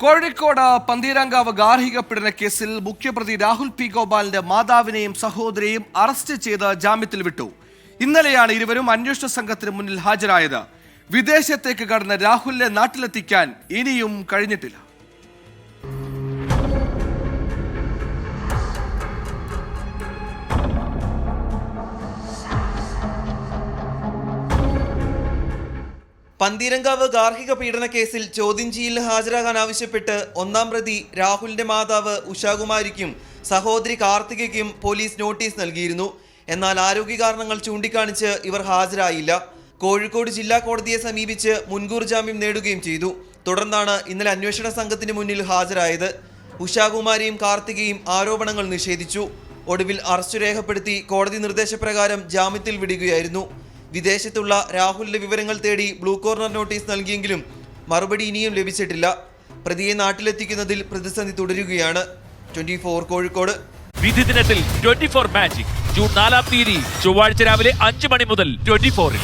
കോഴിക്കോട് പന്തീരാങ്കാവ് ഗാർഹിക പീഡന കേസിൽ മുഖ്യപ്രതി രാഹുൽ പി ഗോപാലിന്റെ മാതാവിനെയും സഹോദരിയെയും അറസ്റ്റ് ചെയ്ത് ജാമ്യത്തിൽ വിട്ടു. ഇന്നലെയാണ് ഇരുവരും അന്വേഷണ സംഘത്തിന് മുന്നിൽ ഹാജരായത്. വിദേശത്തേക്ക് കടന്ന രാഹുലിനെ നാട്ടിലെത്തിക്കാൻ ഇനിയും കഴിഞ്ഞിട്ടില്ല. പന്തീരങ്കാവ് ഗാർഹിക പീഡന കേസിൽ ചോദ്യം ചെയ്യലിന് ഹാജരാകാൻ ആവശ്യപ്പെട്ട് ഒന്നാം പ്രതി രാഹുലിന്റെ മാതാവ് ഉഷാകുമാരിക്കും സഹോദരി കാർത്തികയ്ക്കും പോലീസ് നോട്ടീസ് നൽകിയിരുന്നു. എന്നാൽ ആരോഗ്യ കാരണങ്ങൾ ചൂണ്ടിക്കാണിച്ച് ഇവർ ഹാജരായില്ല. കോഴിക്കോട് ജില്ലാ കോടതിയെ സമീപിച്ച് മുൻകൂർ ജാമ്യം നേടുകയും ചെയ്തു. തുടർന്നാണ് ഇന്നലെ അന്വേഷണ സംഘത്തിന് മുന്നിൽ ഹാജരായത്. ഉഷാകുമാരിയും കാർത്തികയും ആരോപണങ്ങൾ നിഷേധിച്ചു. ഒടുവിൽ അറസ്റ്റ് രേഖപ്പെടുത്തി കോടതി നിർദ്ദേശപ്രകാരം ജാമ്യത്തിൽ വിടുകയായിരുന്നു. വിദേശത്തുള്ള രാഹുലിന്റെ വിവരങ്ങൾ തേടി ബ്ലൂ കോർണർ നോട്ടീസ് നൽകിയെങ്കിലും മറുപടി ഇനിയും ലഭിച്ചിട്ടില്ല. പ്രതിയെ നാട്ടിലെത്തിക്കുന്നതിൽ പ്രതിസന്ധി തുടരുകയാണ്. 24 കോഴിക്കോട്. വിധി ദിനത്തിൽ 24 മാജിക് ജൂൺ 4 ചൊവ്വാഴ്ച രാവിലെ 5 മണി മുതൽ 24-ൽ.